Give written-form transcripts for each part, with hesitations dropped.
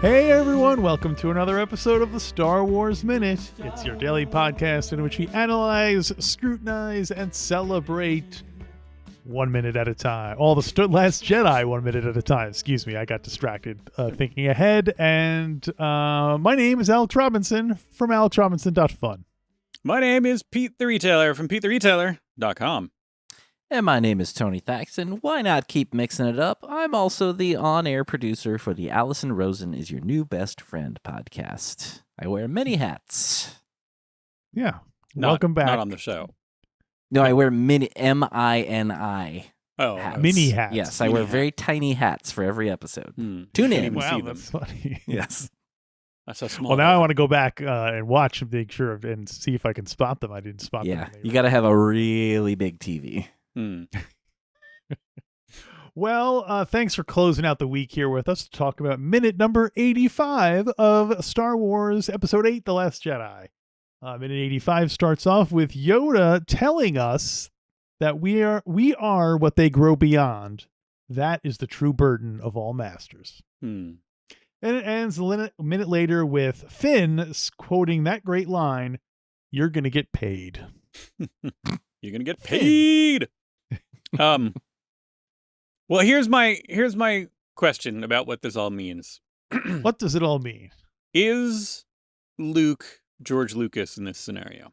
Hey everyone, welcome to another episode of the Star Wars Minute. It's your daily podcast in which we analyze, scrutinize, and celebrate 1 minute at a time. All the Last Jedi 1 minute at a time. Excuse me, I got distracted thinking ahead. And my name is Alex Robinson from alexrobinson.fun. My name is Pete the Retailer from PeteTheRetailer.com. And my name is Tony Thaxton. Why not keep mixing it up? I'm also the on-air producer for the Allison Rosen is Your New Best Friend podcast. I wear many hats. Yeah, welcome back. Not on the show. No, I wear mini M-I-N-I. Oh, hats. Mini hats. Yes, I wear very tiny hats for every episode. Tune in. Wow, that's funny. Yes. That's so small. Well, now I want to go back and watch and make sure and see if I can spot them. I didn't spot them. Yeah, you got to have a really big TV. Well, thanks for closing out the week here with us to talk about minute number 85 of Star Wars Episode 8, The Last Jedi. Minute 85 starts off with Yoda telling us that we are what they grow beyond. That is the true burden of all masters. And it ends a minute later with Finn quoting that great line, "You're going to get paid." You're going to get paid. Well, here's my question about what this all means. What does it all mean? Is Luke George Lucas in this scenario?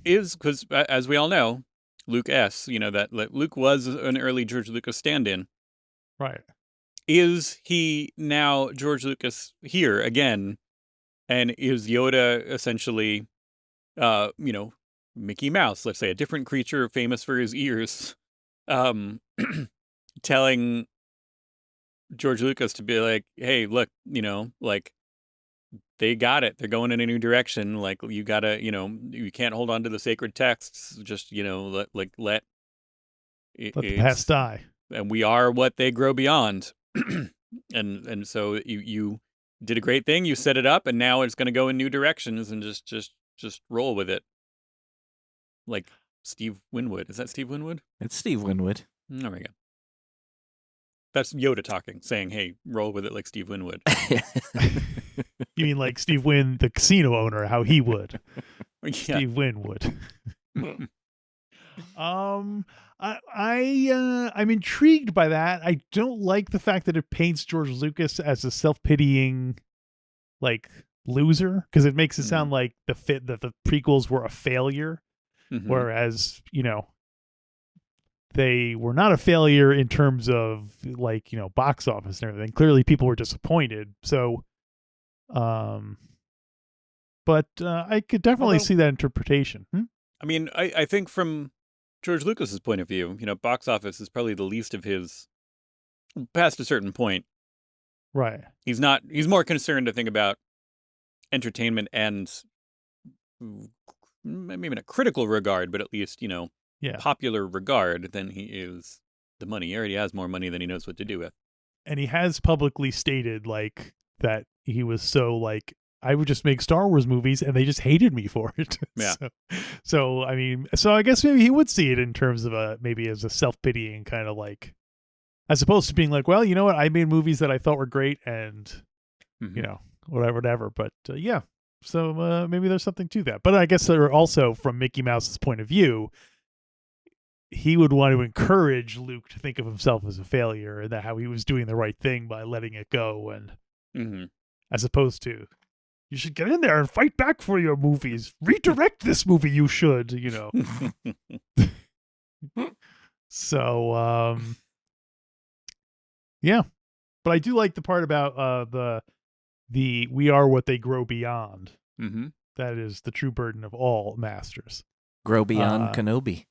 Is, because as we all know, Luke S., that Luke was an early George Lucas stand-in. Right. Is he now George Lucas here again? And is Yoda essentially, Mickey Mouse, let's say, a different creature famous for his ears, telling George Lucas to be like, hey, look, they got it. They're going in a new direction. Like, you gotta, you can't hold on to the sacred texts. Just, let the past die. And we are what they grow beyond. and so you did a great thing. You set it up, and now it's going to go in new directions, and just roll with it. Like Steve Winwood. Is that Steve Winwood? It's Steve Winwood. There we go. That's Yoda talking, saying, hey, roll with it like Steve Winwood. You mean like Steve Wynn, the casino owner, how he would? Yeah. Steve Wynn would. I'm intrigued by that. I don't like the fact that it paints George Lucas as a self-pitying, loser, because it makes it sound like that the prequels were a failure. Whereas, they were not a failure in terms of box office and everything. Clearly people were disappointed. So, but I could definitely see that interpretation. I mean, I think from George Lucas's point of view, box office is probably the least of his past a certain point. Right. He's more concerned to think about entertainment and maybe in a critical regard, but at least, popular regard than he is the money. He already has more money than he knows what to do with. And he has publicly stated that he was so I would just make Star Wars movies and they just hated me for it. Yeah. So I guess maybe he would see it in terms of maybe as a self-pitying kind of as opposed to being well, you know what? I made movies that I thought were great and, whatever. But yeah. So maybe there's something to that. But I guess there are also, from Mickey Mouse's point of view, he would want to encourage Luke to think of himself as a failure and that how he was doing the right thing by letting it go, and as opposed to, you should get in there and fight back for your movies. Redirect this movie, you should, So, yeah. But I do like the part about the we are what they grow beyond. That is the true burden of all masters. Grow beyond Kenobi.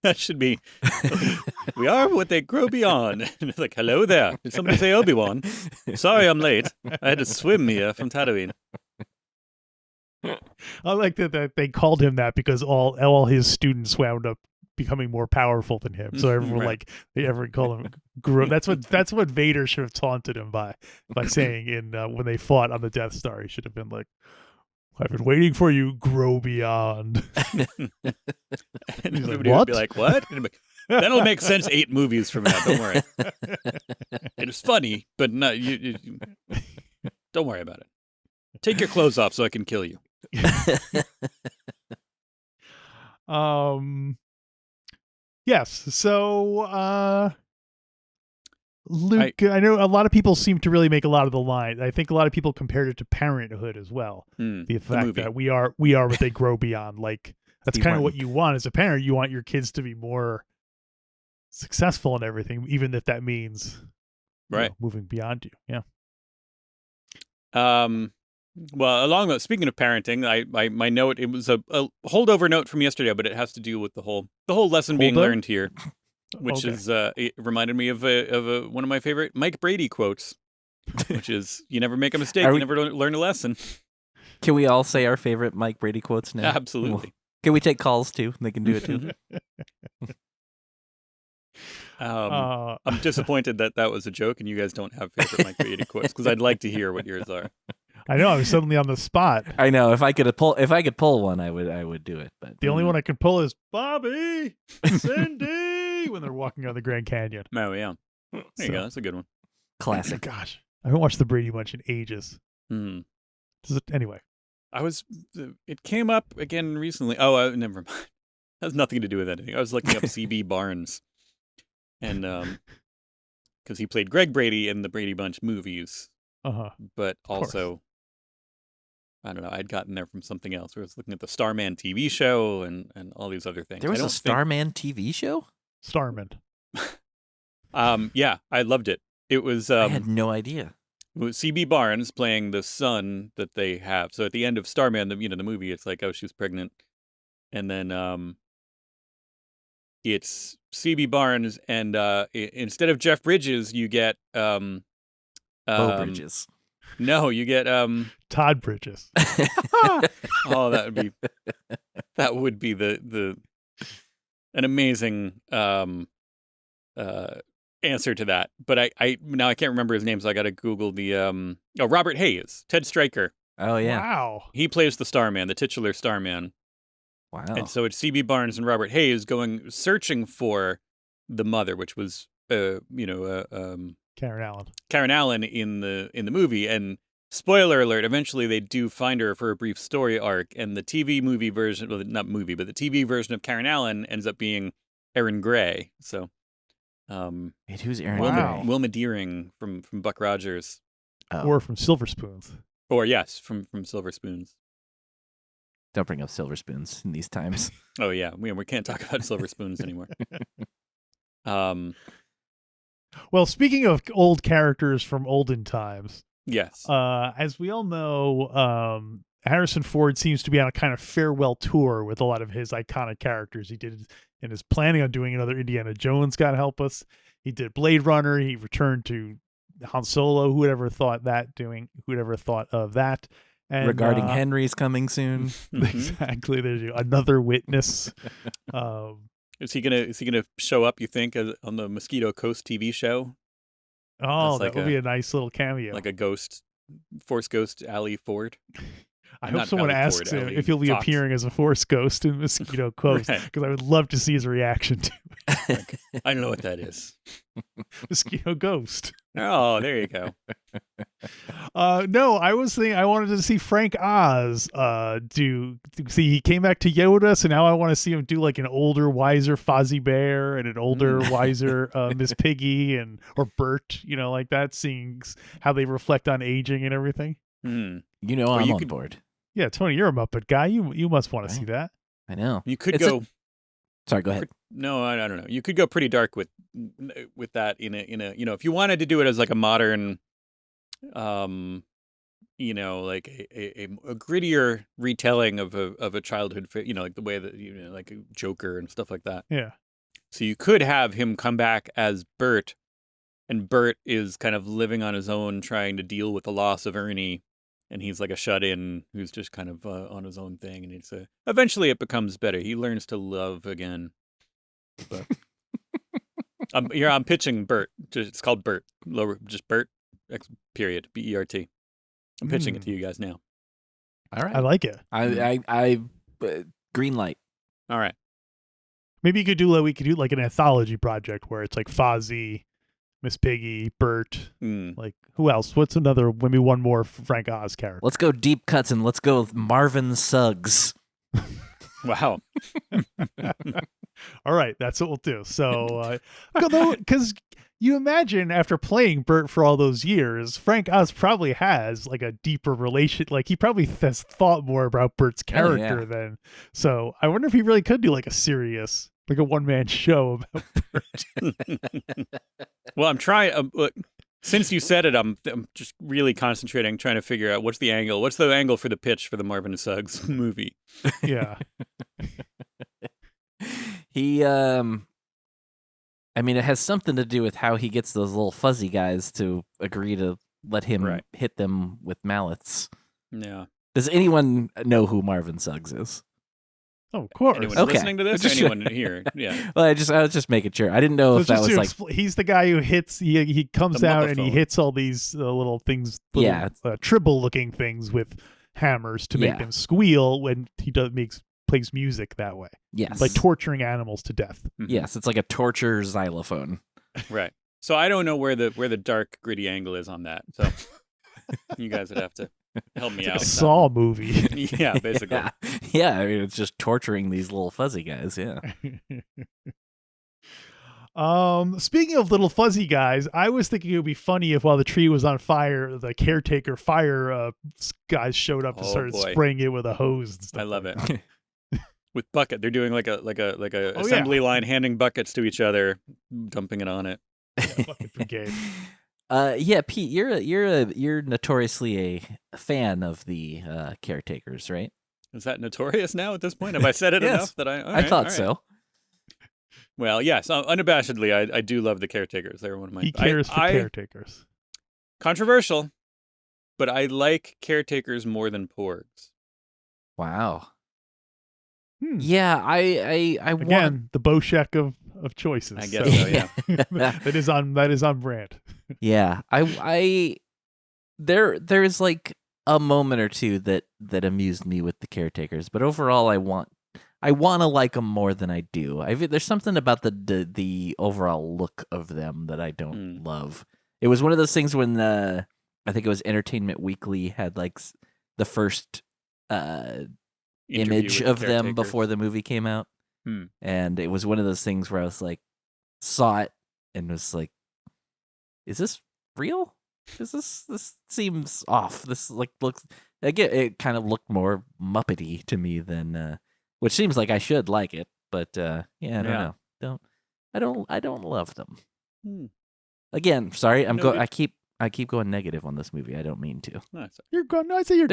That should be, we are what they grow beyond. And it's hello there. Did somebody say Obi-Wan? Sorry I'm late. I had to swim here from Tatooine. I like that they called him that because all his students wound up becoming more powerful than him. So everyone they ever call him grow. That's what Vader should have taunted him by saying when they fought on the Death Star. He should have been I've been waiting for you, grow beyond. And everybody would be like, what? And he'd be like, That'll make sense 8 movies from now. Don't worry. It's funny, but not you. Don't worry about it. Take your clothes off so I can kill you. Yes. So, Luke, I know a lot of people seem to really make a lot of the line. I think a lot of people compared it to Parenthood as well. The fact that we are what they grow beyond. Like that's kind of what you want as a parent. You want your kids to be more successful in everything, even if that means moving beyond you. Yeah. Well, along those, speaking of parenting, my note, it was a holdover note from yesterday, but it has to do with the whole lesson being learned here, which is it reminded me of one of my favorite Mike Brady quotes, which is "You never make a mistake, you never learn a lesson." Can we all say our favorite Mike Brady quotes now? Absolutely. Can we take calls too? They can do it too. I'm disappointed that was a joke, and you guys don't have favorite Mike Brady quotes because I'd like to hear what yours are. I know, I'm suddenly on the spot. I know. If I could pull one, I would do it. But the only one I can pull is Bobby, Cindy, when they're walking on the Grand Canyon. Oh yeah, there you go. That's a good one. Classic. Gosh, I haven't watched the Brady Bunch in ages. Anyway, it came up again recently. Oh, never mind. Has nothing to do with anything. I was looking up C.B. Barnes, and because he played Greg Brady in the Brady Bunch movies, but also. I don't know. I'd gotten there from something else. I was looking at the Starman TV show and all these other things. There was a Starman TV show? Starman. Yeah, I loved it. It was. I had no idea. It was C.B. Barnes playing the son that they have. So at the end of Starman, the movie, it's like, oh, she's pregnant, and then it's C.B. Barnes, and instead of Jeff Bridges, you get Bo Bridges. No, you get Todd Bridges. Oh, that would be the an amazing answer to that. But I now I can't remember his name, so I got to Google the Robert Hayes, Ted Stryker. Oh yeah, wow. He plays the Starman, the titular Starman. Wow. And so it's C.B. Barnes and Robert Hayes searching for the mother, which was Karen Allen in the movie, and spoiler alert, eventually they do find her for a brief story arc, and the TV movie version, well, not movie, but the TV version of Karen Allen ends up being Erin Gray. So, wait, who's Erin Gray? Wilma Deering from Buck Rogers, or from Silver Spoons, or yes, from Silver Spoons. Don't bring up Silver Spoons in these times. Oh yeah, we can't talk about Silver Spoons anymore. Well, speaking of old characters from olden times, yes. As we all know, Harrison Ford seems to be on a kind of farewell tour with a lot of his iconic characters. He did and is planning on doing another Indiana Jones, God help us. He did Blade Runner. He returned to Han Solo. Who would ever thought of that? And, Regarding Henry's coming soon. Exactly. There's another witness. Is he gonna show up, you think, on the Mosquito Coast TV show? Oh, that would be a nice little cameo. Like a ghost, Force Ghost Ali Ford. I hope someone asks him if he'll be appearing as a Force Ghost in Mosquito Coast, because I would love to see his reaction to it. I don't know what that is. Mosquito Ghost. Oh, there you go. No, I was thinking I wanted to see Frank Oz see he came back to Yoda, so now I want to see him do like an older, wiser Fozzie Bear and an older, wiser Miss Piggy or Bert, like that, seeing how they reflect on aging and everything. I'm on board. Yeah, Tony, you're a Muppet guy. You must want to see that. I know. You could go. Sorry, go ahead. No, I don't know. You could go pretty dark with that in a if you wanted to do it as like a modern, like a grittier retelling of a childhood, like the way that like a Joker and stuff like that. Yeah. So you could have him come back as Bert, and Bert is kind of living on his own, trying to deal with the loss of Ernie. And he's like a shut-in who's just kind of on his own thing, and eventually it becomes better. He learns to love again. But I'm pitching Bert. It's called Bert. Just Bert. Period. BERT. I'm pitching it to you guys now. All right. I like it. I green light. All right. Maybe we could do like an anthology project where it's like Fozzie, Miss Piggy, Bert. Like who else? What's another? Maybe one more Frank Oz character. Let's go deep cuts and let's go with Marvin Suggs. Wow. All right, that's what we'll do. So, because you imagine after playing Bert for all those years, Frank Oz probably has like a deeper relation. Like he probably has thought more about Bert's character than. So I wonder if he really could do like a serious, like a one-man show about Bert. Well, I'm trying. Look, since you said it, I'm just really concentrating, trying to figure out what's the angle. What's the angle for the pitch for the Marvin and Suggs movie? Yeah. He, I mean, it has something to do with how he gets those little fuzzy guys to agree to let him hit them with mallets. Yeah. Does anyone know who Marvin Suggs is? Oh, of course. Anyone listening to this? Or anyone here? Yeah. Well, I was just making sure. I didn't know if that was like he's the guy who hits. He comes out and he hits all these little things, tribble looking things with hammers to make them squeal when he plays music that way. Yes, like torturing animals to death. Yes, it's like a torture xylophone. Right. So I don't know where the dark gritty angle is on that. So you guys would have to help me out. A Saw movie. Yeah, basically. Yeah, I mean, it's just torturing these little fuzzy guys. Yeah. Speaking of little fuzzy guys, I was thinking it would be funny if while the tree was on fire, the caretaker fire guys showed up and started spraying it with a hose and stuff. I love it. With bucket, they're doing like a assembly line, handing buckets to each other, dumping it on it. Yeah, bucket brigade. Yeah, Pete, you're notoriously a fan of the caretakers, right? Is that notorious now at this point? Have I said it enough that I thought so. Well, yes, unabashedly, I do love the caretakers. They're one of my. He cares for caretakers. Controversial, but I like caretakers more than porgs. Wow. Yeah, I again the Boshek of choices. I guess so. Yeah, that is on brand. Yeah, there's like a moment or two that amused me with the caretakers, but overall, I want to like them more than I do. There's something about the overall look of them that I don't love. It was one of those things when I think it was Entertainment Weekly had like the first image of them before the movie came out, and it was one of those things where I was like, saw it and was like, is this real? This seems off. This like looks like it kind of looked more Muppety to me than which seems like I should like it, but I don't know. I don't love them. Again, sorry, I keep going negative on this movie. I don't mean to. You're going. No, I say you're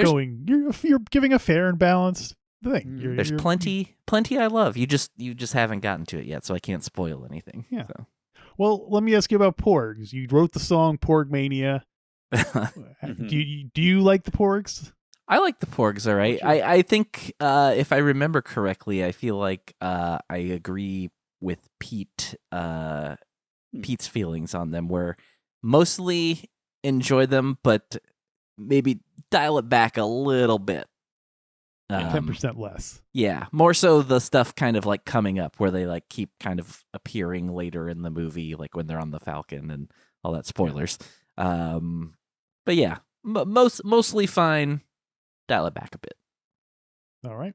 giving a fair and balanced thing. There's plenty I love. You just haven't gotten to it yet, so I can't spoil anything. Yeah. So. Well, let me ask you about Porgs. You wrote the song Porg Mania. Do you like the Porgs? I like the Porgs, all right. I think if I remember correctly, I feel like I agree with Pete's feelings on them, where mostly enjoy them, but maybe dial it back a little bit. 10% less. Yeah, more so the stuff kind of like coming up where they like keep kind of appearing later in the movie, like when they're on the Falcon and all that. Spoilers. But yeah, mostly fine. Dial it back a bit. All right.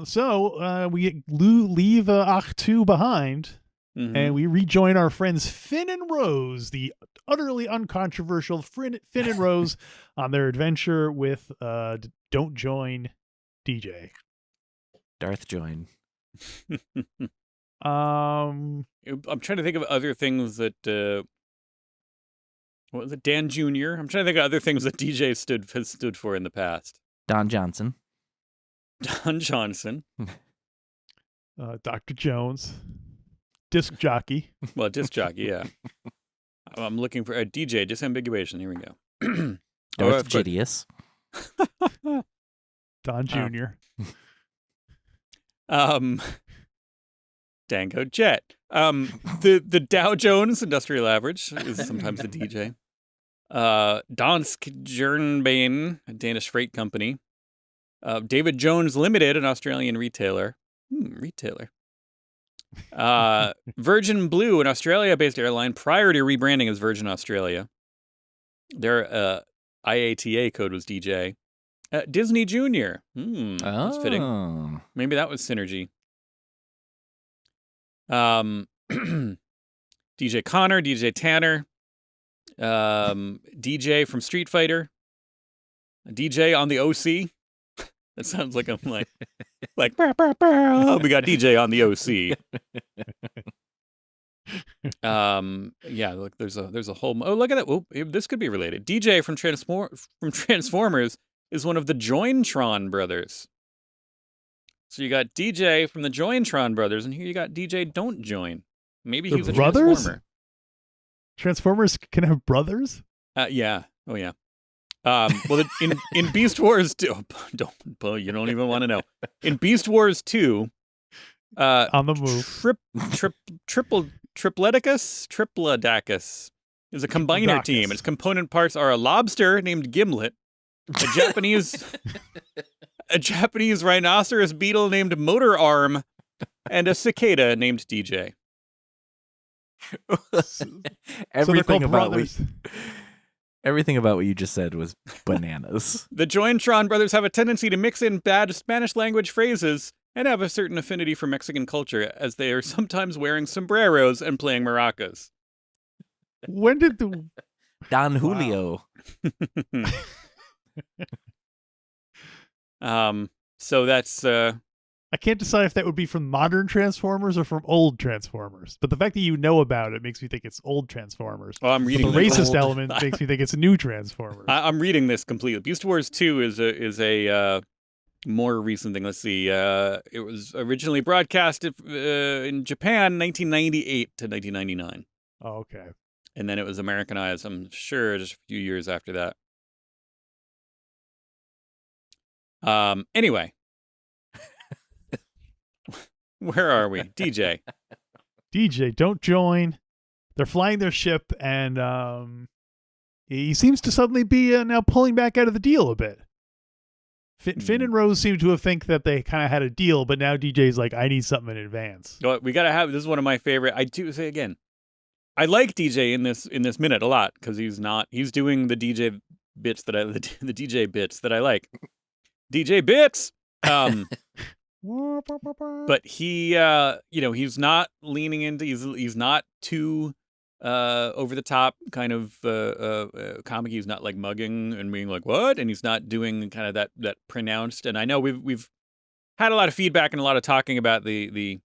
So we leave Achtu behind, and we rejoin our friends Finn and Rose, the utterly uncontroversial Finn and Rose, on their adventure with Don't Join DJ. Darth Join. I'm trying to think of other things that what was it, Dan Jr.? I'm trying to think of other things that DJ has stood for in the past. Don Johnson. Don Johnson. Dr. Jones. Disc jockey. Well, disc jockey, yeah. I'm looking for a DJ, disambiguation. Here we go. Darth Gideus. Don Jr. Dango Jet. The Dow Jones Industrial Average is sometimes the DJ. Dansk Jernbane, a Danish freight company. David Jones Limited, an Australian retailer. Retailer. Virgin Blue, an Australia-based airline, prior to rebranding as Virgin Australia. Their IATA code was DJ. Disney Junior. That's fitting. Maybe that was synergy. DJ Connor, DJ Tanner, DJ from Street Fighter, DJ on the OC. That sounds like I'm like bah, bah, bah. We got DJ on the OC. Yeah, look, there's a whole. Oh, look at that. Oh, this could be related. DJ from Transformers is one of the Jointron brothers. So you got DJ from the Jointron brothers, and here you got DJ Don't Join. Maybe he's a Transformer. Transformers can have brothers? Yeah. Oh, yeah. Well, in Beast Wars 2, you don't even want to know. In Beast Wars 2, on the move, Triplodacus is a combiner team. Its component parts are a lobster named Gimlet, a Japanese rhinoceros beetle named Motor Arm, and a cicada named DJ. Everything about what you just said was bananas. The Jointron brothers have a tendency to mix in bad Spanish language phrases and have a certain affinity for Mexican culture, as they are sometimes wearing sombreros and playing maracas. When did the Don Julio? So that's I can't decide if that would be from modern Transformers or from old Transformers. But the fact that you know about it makes me think it's old Transformers. Well, I'm reading the racist element makes me think it's new Transformers. I'm reading this completely. Beast Wars 2 is a more recent thing. Let's see. It was originally broadcast in Japan 1998 to 1999. Oh, okay. And then it was Americanized, I'm sure, just a few years after that. Anyway. Where are we? DJ. DJ, Don't Join. They're flying their ship, and he seems to suddenly be now pulling back out of the deal a bit. Finn and Rose seem to have think that they kind of had a deal, but now DJ's like, I need something in advance. Well, we got to have, this is one of my favorite, I do say again, I like DJ in this minute a lot, because he's doing the DJ bits that the DJ bits that I like. DJ bits! But he, he's not leaning into, he's not too over the top kind of comic. He's not like mugging and being like, what? And he's not doing kind of that pronounced. And I know we've had a lot of feedback and a lot of talking about the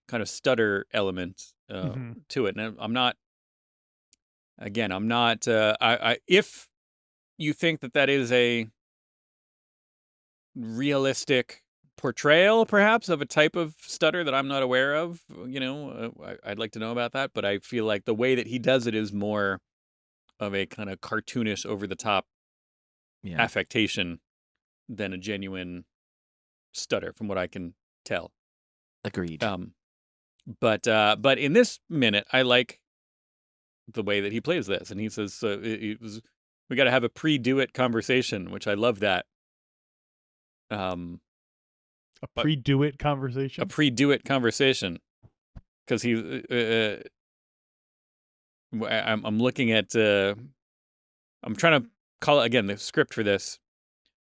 kind of stutter element to it. And I'm not, if you think that is a realistic portrayal, perhaps, of a type of stutter that I'm not aware of, I'd like to know about that. But I feel like the way that he does it is more of a kind of cartoonish, over-the-top affectation than a genuine stutter, from what I can tell. Agreed. But in this minute, I like the way that he plays this. And he says, we got to have a pre-do-it conversation, which I love that. A pre-do-it conversation? A pre-do-it conversation. Because I'm looking at, I'm trying to call it, again, the script for this.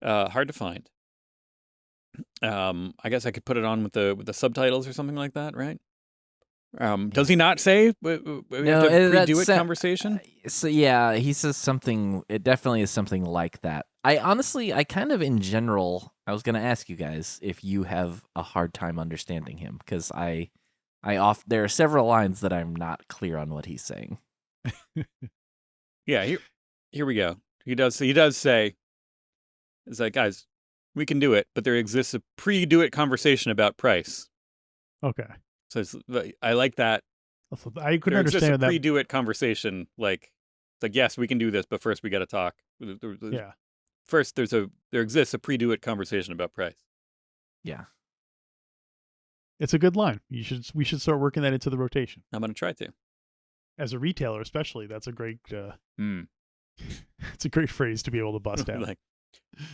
Hard to find. I guess I could put it on with the subtitles or something like that, right? Does he not say we have to pre-do-it conversation? So yeah, he says something. It definitely is something like that. I kind of in general, I was going to ask you guys if you have a hard time understanding him, because there are several lines that I'm not clear on what he's saying. Yeah, here we go. He does say, it's like, guys, we can do it, but there exists a pre-do-it conversation about price. Okay. So I like that. I could understand that. Pre-do-it conversation, like, it's like, yes, we can do this, but first we got to talk. Yeah. First, there exists a pre-do-it conversation about price. Yeah. It's a good line. We should start working that into the rotation. I'm going to try to. As a retailer, especially, that's a great. It's a great phrase to be able to bust out. Like,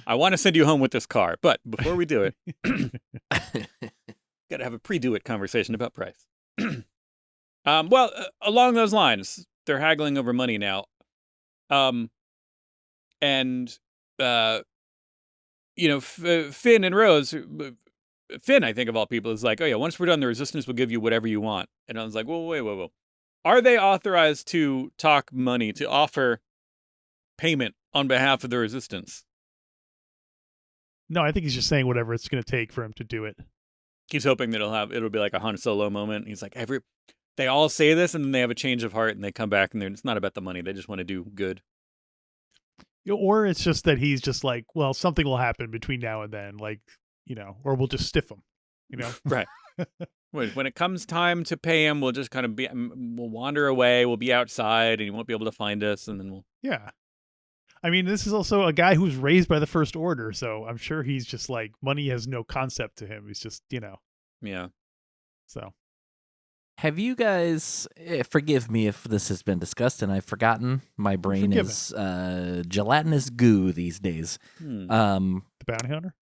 I want to send you home with this car, but before we do it, got to have a pre-do-it conversation about price. Well, along those lines, they're haggling over money now. And Finn and Rose, Finn, I think of all people, is like, oh yeah, once we're done, the Resistance will give you whatever you want. And I was like, whoa, wait. Are they authorized to talk money, to offer payment on behalf of the Resistance? No, I think he's just saying whatever it's going to take for him to do it. He's hoping that it'll be like a Han Solo moment. He's like, they all say this, and then they have a change of heart, and they come back, and it's not about the money. They just want to do good. Or it's just that he's just like, well, something will happen between now and then, like, or we'll just stiff him, Right. When it comes time to pay him, we'll just kind of we'll wander away. We'll be outside, and he won't be able to find us, and then we'll. Yeah. I mean, this is also a guy who's raised by the First Order, so I'm sure he's just like, money has no concept to him. He's just, Yeah. So. Have you guys, forgive me if this has been discussed and I've forgotten, my brain is gelatinous goo these days. The Bounty Hunter?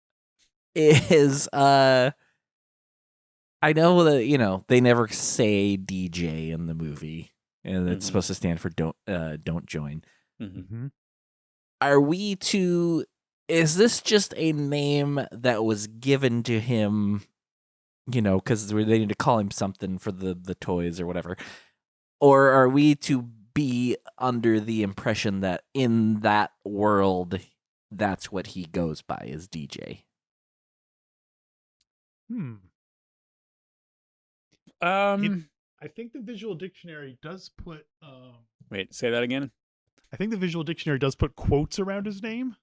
I know that, they never say DJ in the movie, and it's supposed to stand for don't join. Mm-hmm. Is this just a name that was given to him, because they need to call him something for the toys or whatever? Or are we to be under the impression that in that world, that's what he goes by, is DJ? I think the Visual Dictionary does put... Wait, say that again? I think the Visual Dictionary does put quotes around his name.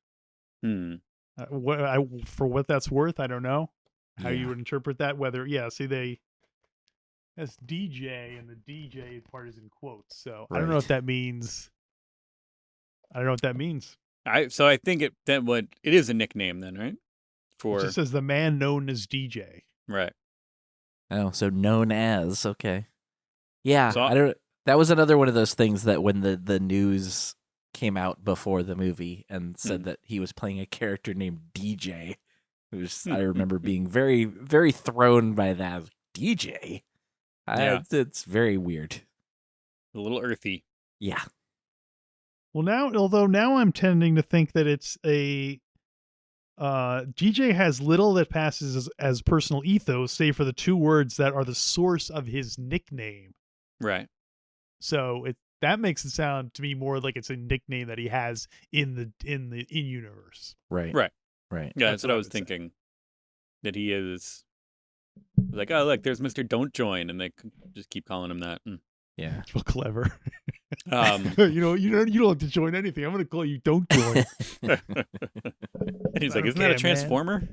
For what that's worth, I don't know how you would interpret that. Whether, that's DJ, and the DJ part is in quotes. So right. I don't know what that means. So I think it is a nickname then, right? It just says the man known as DJ. Right. Oh, so known as, okay. Yeah, so that was another one of those things that when the news came out before the movie and said that he was playing a character named DJ, I remember being very, very thrown by that. DJ? It's very weird. A little earthy. Yeah. Well, now I'm tending to think that it's a... DJ has little that passes as personal ethos, save for the two words that are the source of his nickname. Right. So that makes it sound to me more like it's a nickname that he has in universe. Right. Yeah, that's what I was thinking. That he is like, oh look, there's Mr. Don't Join, and they just keep calling him that. Yeah, well, clever. You don't have to join anything. I'm going to call you Don't Join. And he's like, isn't that a Transformer?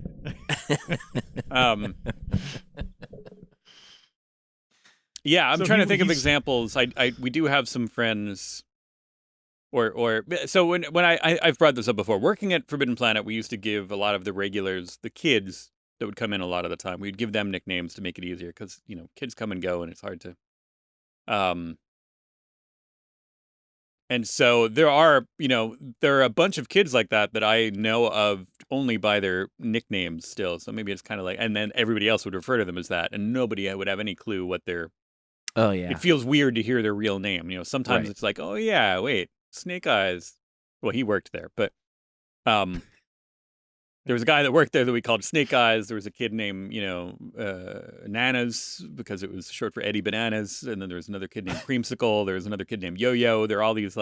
Yeah, I'm trying to think of examples. We do have some friends, so when I've brought this up before. Working at Forbidden Planet, we used to give a lot of the regulars, the kids that would come in a lot of the time, we'd give them nicknames to make it easier because kids come and go and it's hard to. And so there are a bunch of kids like that I know of only by their nicknames still. So maybe it's kind of like, and then everybody else would refer to them as that, and nobody would have any clue what their. Oh yeah. It feels weird to hear their real name. Sometimes It's like, oh yeah, wait, Snake Eyes. Well, he worked there, but there was a guy that worked there that we called Snake Eyes. There was a kid named, Nanas, because it was short for Eddie Bananas. And then there was another kid named Creamsicle. There was another kid named Yo-Yo. There are all these,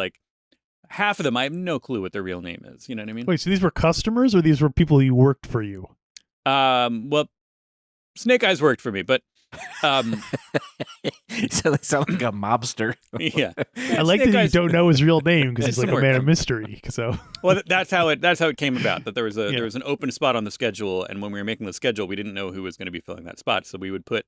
half of them, I have no clue what their real name is. You know what I mean? Wait, so these were customers or these were people who worked for you? Well, Snake Eyes worked for me, but... So they sound like a mobster. Yeah. I like that you don't know his real name because he's like a man of mystery. So, well, that's how it came about. That there was an open spot on the schedule, and when we were making the schedule, we didn't know who was going to be filling that spot. So we would put,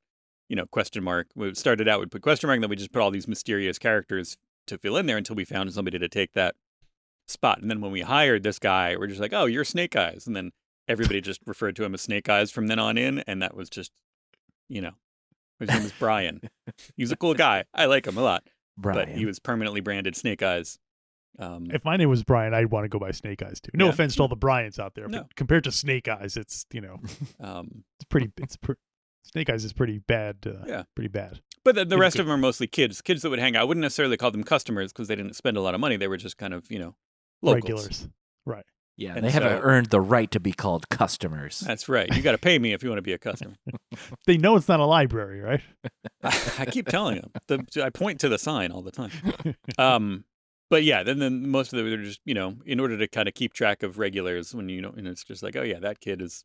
question mark. We started out, we'd put question mark, and then we just put all these mysterious characters to fill in there until we found somebody to take that spot. And then when we hired this guy, we're just like, oh, you're Snake Eyes, and then everybody just referred to him as Snake Eyes from then on in, and that was just, his name is Brian. He was a cool guy. I like him a lot. Brian. But he was permanently branded Snake Eyes. If my name was Brian, I'd want to go by Snake Eyes too. No Yeah. offense to all the Bryans out there, No. but compared to Snake Eyes, it's Snake Eyes is pretty bad. Yeah. Pretty bad. But the rest of them are mostly kids that would hang out. I wouldn't necessarily call them customers because they didn't spend a lot of money. They were just kind of, locals. Regulars. Right. Yeah, And they haven't earned the right to be called customers. That's right. You got to pay me if you want to be a customer. They know it's not a library, right? I keep telling them. I point to the sign all the time. But yeah, then most of them are just, in order to kind of keep track of regulars when and it's just like, oh yeah, that kid is,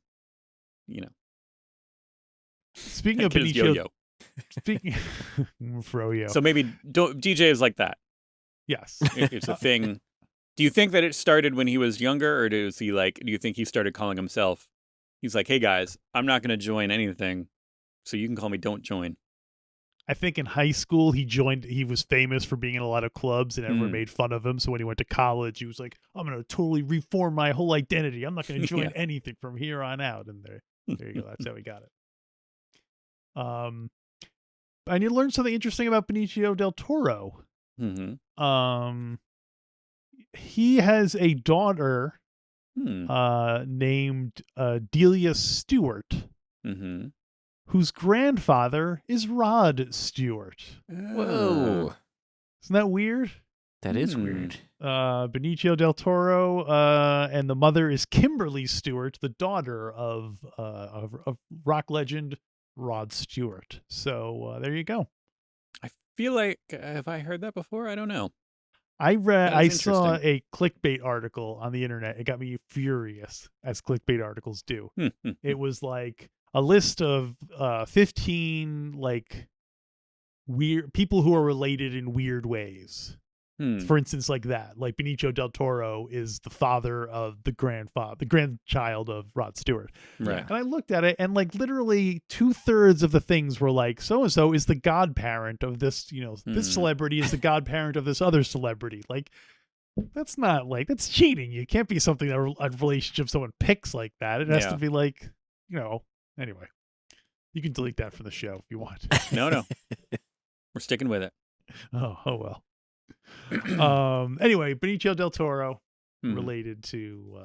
Speaking that of kid is Benicio, yo-yo. speaking Froyo. So maybe DJ is like that. Yes. It's a thing. Do you think that it started when he was younger, or do you think he started calling himself, he's like, hey guys, I'm not going to join anything, so you can call me Don't Join? I think in high school he was famous for being in a lot of clubs and everyone made fun of him. So when he went to college, he was like, I'm going to totally reform my whole identity. I'm not going to join anything from here on out. And there you go. That's how he got it. And you learn something interesting about Benicio del Toro. Mm-hmm. He has a daughter named Delia Stewart, whose grandfather is Rod Stewart. Whoa. Isn't that weird? That is weird. Benicio del Toro, and the mother is Kimberly Stewart, the daughter of rock legend Rod Stewart. So there you go. I feel like, have I heard that before? I don't know. I saw a clickbait article on the internet. It got me furious, as clickbait articles do. It was like a list of 15 like weird people who are related in weird ways. For instance, like that, like Benicio del Toro is the father of the grandchild of Rod Stewart. Right. And I looked at it, and like literally 2/3 of the things were like, so-and-so is the godparent of this, this celebrity is the godparent of this other celebrity. Like, that's not that's cheating. You can't be something that a relationship someone picks like that. It has to be like, anyway, you can delete that from the show if you want. No. We're sticking with it. Oh well. Anyway, Benicio del Toro related to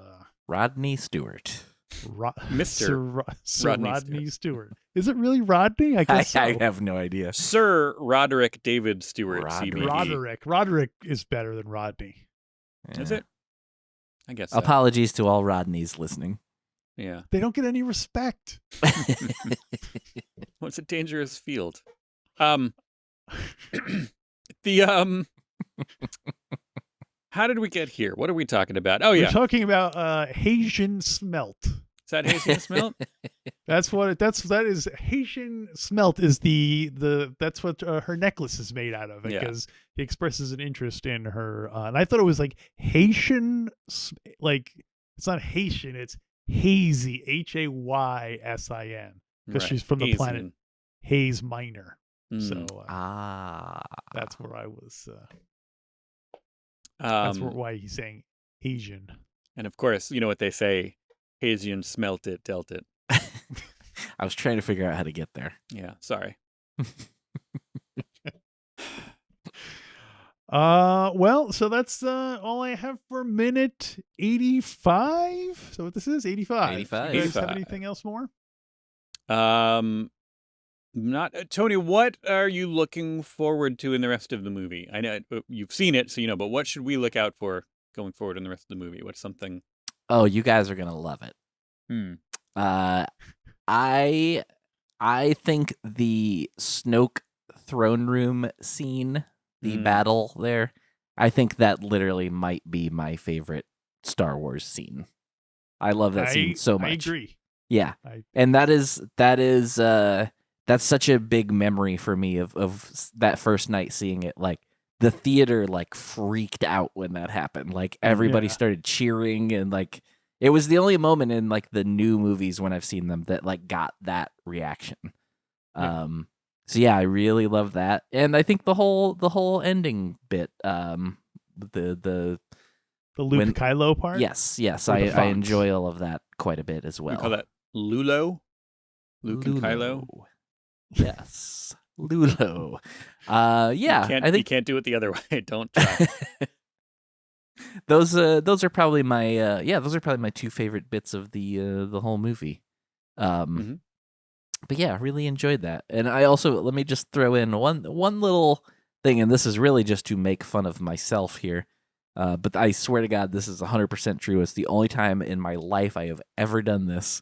Rodney Stewart. Mr. Sir Rodney Stewart. Is it really Rodney? I guess so. I have no idea. Sir Roderick David Stewart, CBE. Roderick is better than Rodney. Yeah. Is it? I guess so. Apologies to all Rodneys listening. Yeah. They don't get any respect. Well, it's a dangerous field. How did we get here? What are we talking about? Oh, yeah. We're talking about Haitian smelt. Is that Haitian smelt? That is Haitian smelt is that's what her necklace is made out of, because he expresses an interest in her. And I thought it was like Haitian, like it's not Haitian, it's hazy, Haysin, because she's from the planet Hayes Minor. So that's where I was. That's why he's saying Asian. And of course, you know what they say: Haitian smelt it, dealt it. I was trying to figure out how to get there. Yeah, sorry. Well, so that's all I have for minute 85. So what this is 85. 85. Do you guys have anything else more? Not Tony. What are you looking forward to in the rest of the movie? I know you've seen it, so but what should we look out for going forward in the rest of the movie? What's something? Oh, you guys are gonna love it. I think the Snoke throne room scene, the battle there, I think that literally might be my favorite Star Wars scene. I love that scene so much. I agree. Yeah, and that's such a big memory for me of that first night seeing it. Like the theater like freaked out when that happened. Like everybody started cheering, and like it was the only moment in like the new movies when I've seen them that like got that reaction. So yeah, I really love that. And I think the whole ending bit, the Luke Kylo part? Yes, I enjoy all of that quite a bit as well. We call that Lulo? Luke and Kylo? Yes. Lulo. Yeah. I think you can't do it the other way. Don't try. those are probably my those are probably my two favorite bits of the whole movie. But yeah, really enjoyed that. And I also, let me just throw in one little thing, and this is really just to make fun of myself here. But I swear to God, this is 100% true. It's the only time in my life I have ever done this.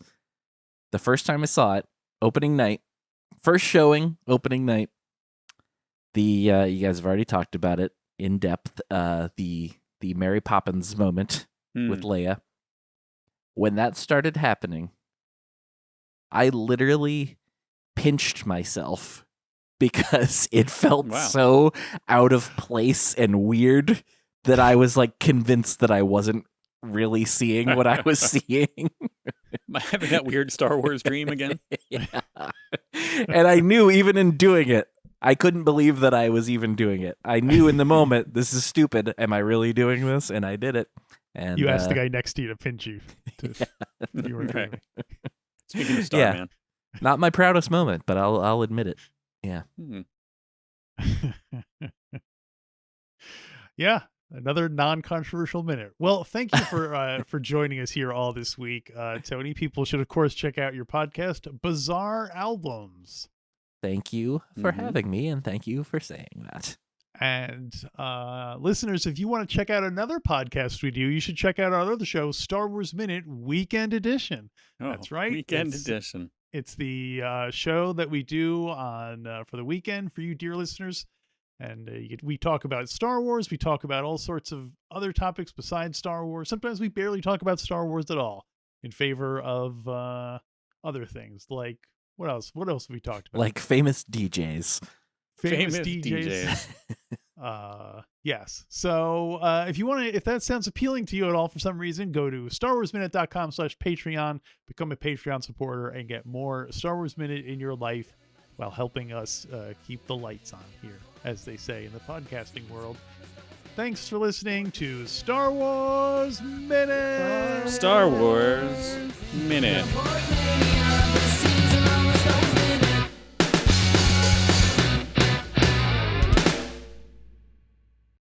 The first time I saw it, opening night, first showing, opening night. You guys have already talked about it in depth. The Mary Poppins moment with Leia. When that started happening, I literally pinched myself because it felt so out of place and weird that I was like convinced that I wasn't really seeing what I was seeing. Am I having that weird Star Wars dream again? Yeah. And I knew even in doing it, I couldn't believe that I was even doing it. I knew in the moment, this is stupid. Am I really doing this? And I did it. And you asked the guy next to you to pinch you. You were dreaming. Speaking of Starman. Not my proudest moment, but I'll admit it. Yeah. Yeah. Another non-controversial minute. Well, thank you for joining us here all this week, Tony. People should, of course, check out your podcast, Bizarre Albums. Thank you for having me, and thank you for saying that. And listeners, if you want to check out another podcast we do, you should check out our other show, Star Wars Minute Weekend Edition. That's right. Weekend Edition. It's the show that we do on for the weekend for you, dear listeners. And we talk about Star Wars. We talk about all sorts of other topics besides Star Wars. Sometimes we barely talk about Star Wars at all in favor of other things. Like, what else? What else have we talked about? Like famous DJs. Famous DJs. Yes. So if that sounds appealing to you at all for some reason, go to StarWarsMinute.com/Patreon, become a Patreon supporter, and get more Star Wars Minute in your life while helping us keep the lights on here, as they say in the podcasting world. Thanks for listening to Star Wars Minute. Star Wars Minute.